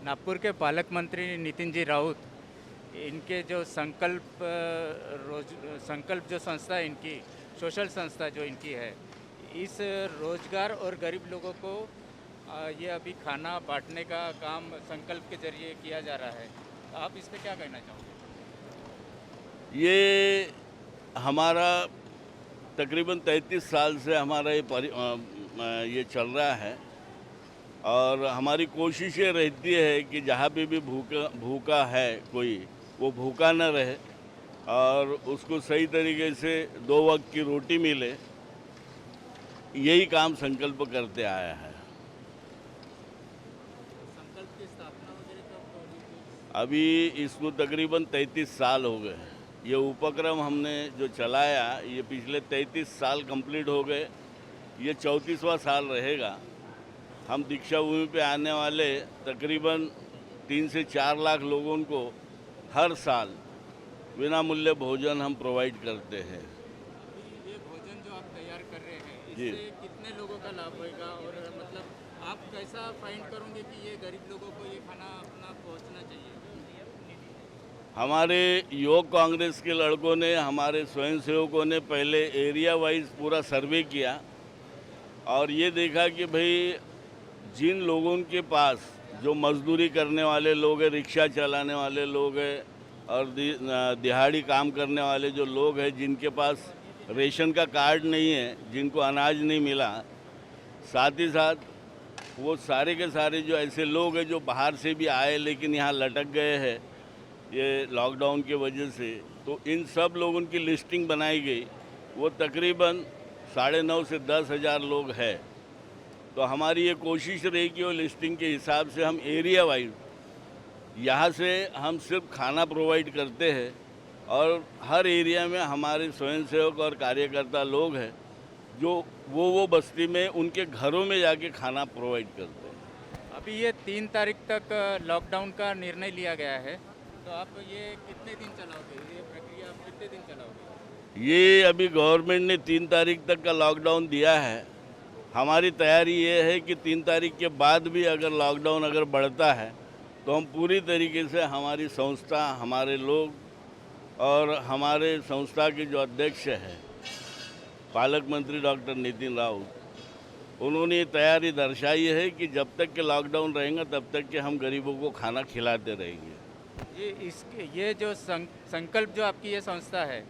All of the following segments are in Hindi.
नागपुर के पालक मंत्री नितिन जी राउत, इनके जो संकल्प जो संस्था है इनकी, सोशल संस्था जो इनकी है, इस रोजगार और गरीब लोगों को ये अभी खाना बांटने का काम संकल्प के जरिए किया जा रहा है। आप इस पे क्या कहना चाहोगे? ये हमारा तकरीबन 33 साल से हमारा ये चल रहा है और हमारी कोशिश ये रहती है कि जहाँ पे भी भूखा है कोई, वो भूखा न रहे और उसको सही तरीके से 2 वक्त की रोटी मिले। यही काम संकल्प करते आया है। संकल्प की स्थापना वगैरह कब हुई थी? अभी इसको तकरीबन 33 साल हो गए। ये उपक्रम हमने जो चलाया, ये पिछले 33 साल कंप्लीट हो गए। ये 34वां साल रहेगा। हम दीक्षा भूमि पे आने वाले तकरीबन 3 से 4 लाख लोगों को हर साल बिना मूल्य भोजन हम प्रोवाइड करते हैं। अभी ये भोजन जो आप तैयार कर रहे हैं, जी। इससे कितने लोगों का लाभ होएगा और मतलब आप कैसा फाइंड करोगे कि ये गरीब लोगों को ये खाना अपना पहुंचना चाहिए? हमारे योग कांग्रेस के लड़कों ने, हमारे स्वयंसेवकों ने पहले एरिया वाइज पूरा सर्वे किया और ये देखा कि भाई जिन लोगों के पास जो मजदूरी करने वाले लोग हैं, रिक्शा चलाने वाले लोग हैं और दिहाड़ी काम करने वाले जो लोग हैं, जिनके पास रेशन का कार्ड नहीं है, जिनको अनाज नहीं मिला, साथ ही साथ वो सारे के सारे जो ऐसे लोग हैं जो बाहर से भी आए लेकिन यहाँ लटक गए हैं ये लॉकडाउन की वजह से, तो इन सब लोगों की लिस्टिंग बनाई गई। वो तकरीबन 9.5 से 10 हज़ार लोग हैं। तो हमारी ये कोशिश रही कि वो लिस्टिंग के हिसाब से हम एरिया वाइज यहाँ से हम सिर्फ खाना प्रोवाइड करते हैं और हर एरिया में हमारे स्वयंसेवक और कार्यकर्ता लोग हैं जो वो बस्ती में उनके घरों में जाके खाना प्रोवाइड करते हैं। अभी ये 3 तारीख तक लॉकडाउन का निर्णय लिया गया है, तो आप ये कितने दिन चलाओगे? ये प्रक्रिया आप कितने दिन चलाओगे? ये अभी गवर्नमेंट ने 3 तारीख तक का लॉकडाउन दिया है। हमारी तैयारी ये है कि 3 तारीख के बाद भी अगर लॉकडाउन अगर बढ़ता है तो हम पूरी तरीके से हमारी संस्था, हमारे लोग और हमारे संस्था के जो अध्यक्ष हैं पालक मंत्री डॉक्टर नितिन राउत, उन्होंने ये तैयारी दर्शाई है कि जब तक के लॉकडाउन रहेगा तब तक के हम गरीबों को खाना खिलाते रहेंगे। ये जो संकल्प जो आपकी ये संस्था है,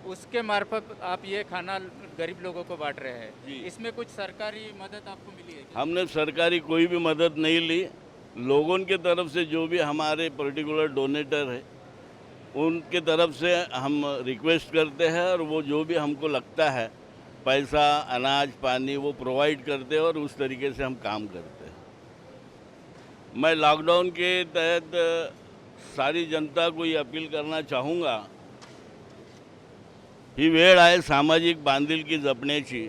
उसके मार्फत आप ये खाना गरीब लोगों को बांट रहे हैं। जी। इसमें कुछ सरकारी मदद आपको मिली है क्या? हमने सरकारी कोई भी मदद नहीं ली। लोगों के तरफ से जो भी हमारे पर्टिकुलर डोनेटर है उनके तरफ से हम रिक्वेस्ट करते हैं और वो जो भी हमको लगता है पैसा, अनाज, पानी वो प्रोवाइड करते हैं और उस तरीके से हम काम करते हैं। मैं लॉकडाउन के तहत सारी जनता को ये अपील करना चाहूँगा, ही वेळ आहे सामाजिक बांधिलकी जपण्याची,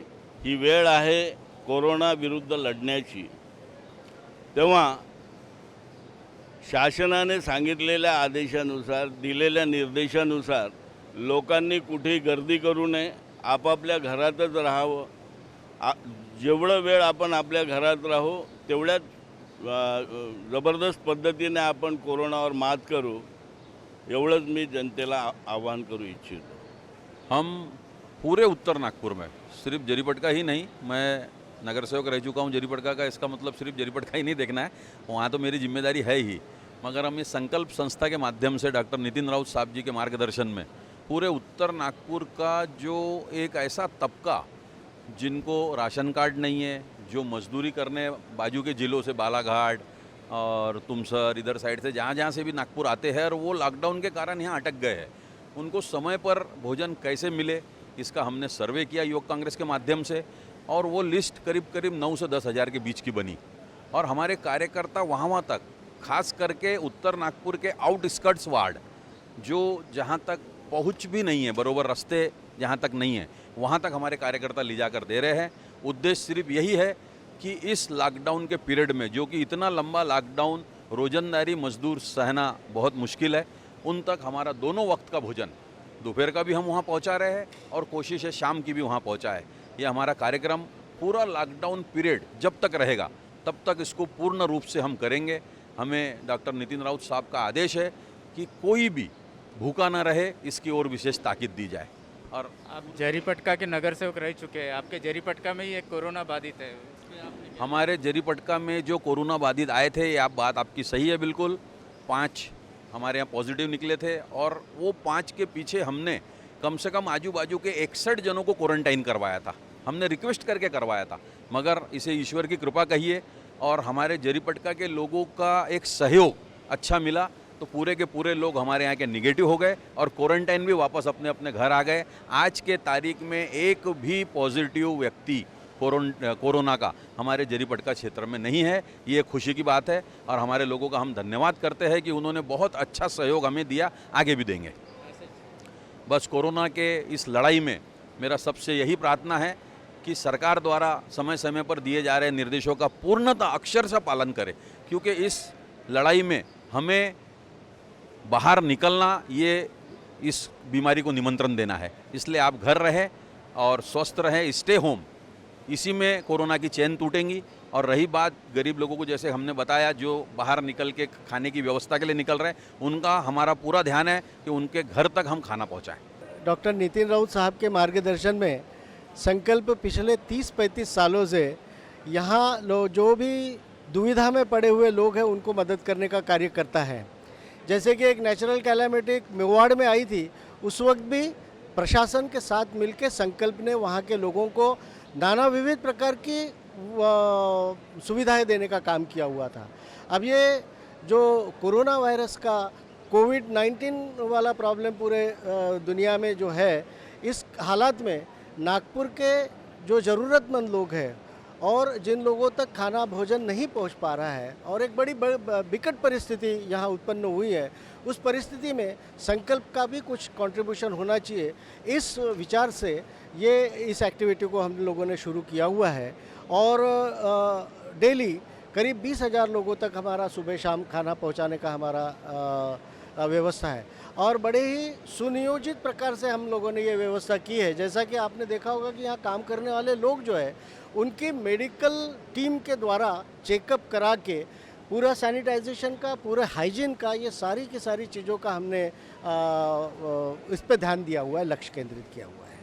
ही वेळ आहे कोरोना विरुद्ध लढण्याची। तेव्हा शासनाने सांगितलेल्या आदेशानुसार, दिलेल्या निर्देशानुसार लोकांनी कुठेही गर्दी करू नये, आपापल्या घरातच राहावं। जेवढं वेळ आपण आपल्या घरात राहू तेवढ्याच जबरदस्त पद्धतीने आपण कोरोनावर मात करू, एवढंच मी जनतेला आवाहन करू इच्छितो। हम पूरे उत्तर नागपुर में, सिर्फ जरीपटका ही नहीं, मैं नगर सेवक रह चुका हूँ जरीपटका का, इसका मतलब सिर्फ जरीपटका ही नहीं देखना है, वहाँ तो मेरी जिम्मेदारी है ही, मगर हम ये संकल्प संस्था के माध्यम से डॉक्टर नितिन राउत साहब जी के मार्गदर्शन में पूरे उत्तर नागपुर का जो एक ऐसा तबका जिनको राशन कार्ड नहीं है, जो मजदूरी करने बाजू के ज़िलों से, बालाघाट और तुमसर इधर साइड से जहाँ से भी नागपुर आते हैं और वो लॉकडाउन के कारण यहाँ अटक गए हैं, उनको समय पर भोजन कैसे मिले, इसका हमने सर्वे किया योग कांग्रेस के माध्यम से और वो लिस्ट करीब करीब 9 से 10 हज़ार के बीच की बनी और हमारे कार्यकर्ता वहाँ तक, खास करके उत्तर नागपुर के आउटस्कर्ट्स वार्ड जो जहाँ तक पहुँच भी नहीं है, बरोबर रास्ते जहाँ तक नहीं है, वहाँ तक हमारे कार्यकर्ता ले जाकर दे रहे हैं। उद्देश्य सिर्फ यही है कि इस लॉकडाउन के पीरियड में, जो कि इतना लंबा लॉकडाउन रोजंदारी मजदूर सहना बहुत मुश्किल है, उन तक हमारा दोनों वक्त का भोजन, दोपहर का भी हम वहाँ पहुँचा रहे हैं और कोशिश है शाम की भी वहाँ पहुँचाए। ये हमारा कार्यक्रम पूरा लॉकडाउन पीरियड जब तक रहेगा तब तक इसको पूर्ण रूप से हम करेंगे। हमें डॉक्टर नितिन राउत साहब का आदेश है कि कोई भी भूखा ना रहे, इसकी ओर विशेष ताकीद दी जाए। और आप जरीपटका के नगर सेवक रह चुके हैं, आपके जरीपटका में ही एक कोरोना बाधित है, उसमें आपने क्या- हमारे जरीपटका में जो कोरोना बाधित आए थे, ये आप बात आपकी सही है बिल्कुल, 5 हमारे यहाँ पॉजिटिव निकले थे और वो 5 के पीछे हमने कम से कम आजू बाजू के 61 जनों को क्वारंटाइन करवाया था। हमने रिक्वेस्ट करके करवाया था, मगर इसे ईश्वर की कृपा कहिए और हमारे जरीपटका के लोगों का एक सहयोग अच्छा मिला, तो पूरे के पूरे लोग हमारे यहाँ के निगेटिव हो गए और क्वारंटाइन भी वापस अपने अपने घर आ गए। आज के तारीख में एक भी पॉजिटिव व्यक्ति कोरोना का हमारे जरीपटका क्षेत्र में नहीं है। ये खुशी की बात है और हमारे लोगों का हम धन्यवाद करते हैं कि उन्होंने बहुत अच्छा सहयोग हमें दिया, आगे भी देंगे। बस कोरोना के इस लड़ाई में मेरा सबसे यही प्रार्थना है कि सरकार द्वारा समय समय पर दिए जा रहे निर्देशों का पूर्णतः अक्षरशः पालन करें, क्योंकि इस लड़ाई में हमें बाहर निकलना, ये इस बीमारी को निमंत्रण देना है। इसलिए आप घर रहें और स्वस्थ रहें, स्टे होम, इसी में कोरोना की चैन टूटेंगी। और रही बात गरीब लोगों को, जैसे हमने बताया, जो बाहर निकल के खाने की व्यवस्था के लिए निकल रहे हैं, उनका हमारा पूरा ध्यान है कि उनके घर तक हम खाना पहुंचाएं। डॉक्टर नितिन राउत साहब के मार्गदर्शन में संकल्प पिछले 30-35 सालों से यहाँ जो भी दुविधा में पड़े हुए लोग हैं उनको मदद करने का कार्य करता है। जैसे कि एक नेचुरल कैलामिटी मेवाड़ में आई थी, उस वक्त भी प्रशासन के साथ मिलकर संकल्प ने वहाँ के लोगों को नाना विविध प्रकार की सुविधाएं देने का काम किया हुआ था। अब ये जो कोरोना वायरस का कोविड-19 वाला प्रॉब्लम पूरे दुनिया में जो है, इस हालात में नागपुर के जो ज़रूरतमंद लोग हैं और जिन लोगों तक खाना भोजन नहीं पहुंच पा रहा है और एक बड़ी विकट परिस्थिति यहाँ उत्पन्न हुई है, उस परिस्थिति में संकल्प का भी कुछ कंट्रीब्यूशन होना चाहिए। इस विचार से ये इस एक्टिविटी को हम लोगों ने शुरू किया हुआ है और डेली करीब 20,000 लोगों तक हमारा सुबह शाम खाना पहुँचाने का हमारा व्यवस्था है और बड़े ही सुनियोजित प्रकार से हम लोगों ने ये व्यवस्था की है। जैसा कि आपने देखा होगा कि यहाँ काम करने वाले लोग जो है, उनकी मेडिकल टीम के द्वारा चेकअप करा के पूरा सैनिटाइजेशन का, पूरा हाइजीन का, ये सारी की सारी चीज़ों का हमने इस पे ध्यान दिया हुआ है, लक्ष्य केंद्रित किया हुआ है।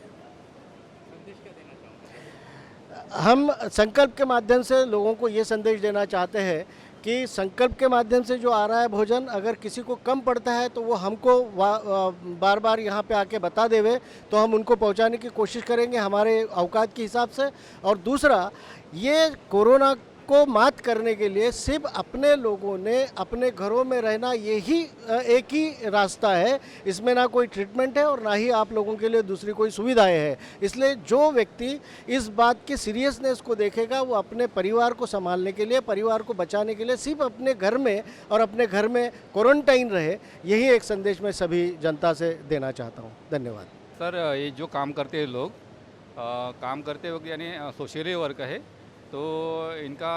हम संकल्प के माध्यम से लोगों को ये संदेश देना चाहते हैं कि संकल्प के माध्यम से जो आ रहा है भोजन, अगर किसी को कम पड़ता है तो वो हमको बार बार यहाँ पे आके बता देवे, तो हम उनको पहुँचाने की कोशिश करेंगे हमारे औकात के हिसाब से। और दूसरा, ये कोरोना को मात करने के लिए सिर्फ अपने लोगों ने अपने घरों में रहना, यही एक ही रास्ता है। इसमें ना कोई ट्रीटमेंट है और ना ही आप लोगों के लिए दूसरी कोई सुविधाएं हैं। इसलिए जो व्यक्ति इस बात की सीरियसनेस को देखेगा, वो अपने परिवार को संभालने के लिए, परिवार को बचाने के लिए सिर्फ अपने घर में और अपने घर में क्वारंटाइन रहे, यही एक संदेश मैं सभी जनता से देना चाहता हूँ। धन्यवाद। सर, ये जो काम करते हैं लोग, काम करते वक्त यानी सोशली वर्क है, तो इनका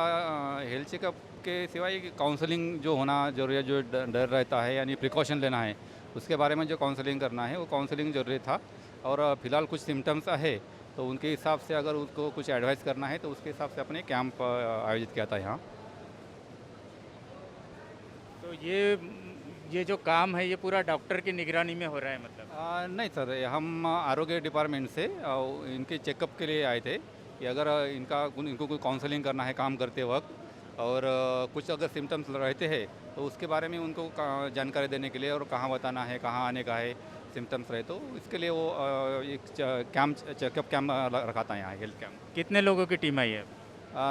हेल्थ चेकअप के सिवाय काउंसलिंग जो होना जरूरी है, जो डर रहता है यानी प्रिकॉशन लेना है, उसके बारे में जो काउंसलिंग करना है वो काउंसलिंग जरूरी था। और फिलहाल कुछ सिम्टम्स है तो उनके हिसाब से अगर उसको कुछ एडवाइस करना है तो उसके हिसाब से अपने कैंप आयोजित किया था यहाँ। तो ये जो काम है, ये पूरा डॉक्टर की निगरानी में हो रहा है मतलब? नहीं सर, हम आरोग्य डिपार्टमेंट से इनके चेकअप के लिए आए थे कि अगर इनको कोई काउंसलिंग करना है काम करते वक्त और कुछ अगर सिम्टम्स रहते हैं तो उसके बारे में उनको जानकारी देने के लिए और कहाँ बताना है, कहाँ आने का है, सिम्टम्स रहे तो इसके लिए वो एक चेकअप कैम्प रखा था यहाँ, हेल्थ कैम्प। कितने लोगों की टीम आई है?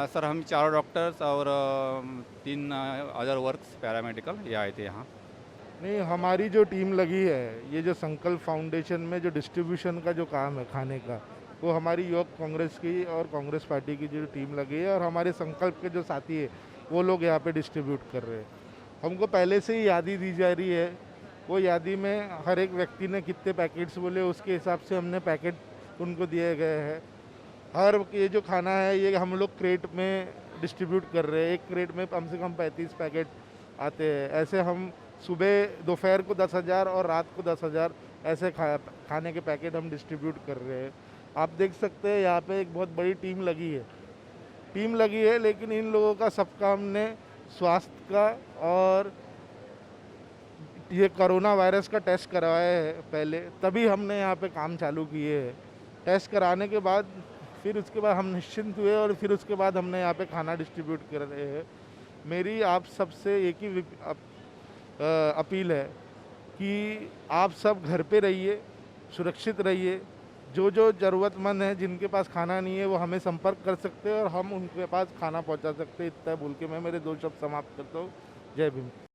सर, हम 4 डॉक्टर्स और 3 अदर वर्क्स पैरामेडिकल ये आए थे यहाँ। नहीं, हमारी जो टीम लगी है, ये जो संकल्प फाउंडेशन में जो डिस्ट्रीब्यूशन का जो काम है खाने का, वो हमारी योग कांग्रेस की और कांग्रेस पार्टी की जो टीम लगी है और हमारे संकल्प के जो साथी है वो लोग यहाँ पे डिस्ट्रीब्यूट कर रहे हैं। हमको पहले से ही यादी दी जा रही है, वो यादी में हर एक व्यक्ति ने कितने पैकेट्स बोले उसके हिसाब से हमने पैकेट उनको दिए गए हैं। हर ये जो खाना है ये हम लोग क्रेट में डिस्ट्रीब्यूट कर रहे हैं। एक क्रेट में कम से कम 35 पैकेट आते हैं। ऐसे हम सुबह दोपहर को 10,000 और रात को 10,000 ऐसे खाने के पैकेट हम डिस्ट्रीब्यूट कर रहे हैं। आप देख सकते हैं यहाँ पे एक बहुत बड़ी टीम लगी है, लेकिन इन लोगों का सबका हमने स्वास्थ्य का और ये कोरोना वायरस का टेस्ट करवाया है पहले, तभी हमने यहाँ पे काम चालू किए हैं। टेस्ट कराने के बाद फिर उसके बाद हम निश्चिंत हुए और फिर उसके बाद हमने यहाँ पे खाना डिस्ट्रीब्यूट कर रहे हैं। मेरी आप सबसे एक ही अपील है कि आप सब घर पे रहिए, सुरक्षित रहिए। जो जो ज़रूरतमंद हैं, जिनके पास खाना नहीं है, वो हमें संपर्क कर सकते हैं और हम उनके पास खाना पहुंचा सकते हैं। इतना बोल के मैं मेरे 2 शब्द समाप्त करता हूँ। जय भीम।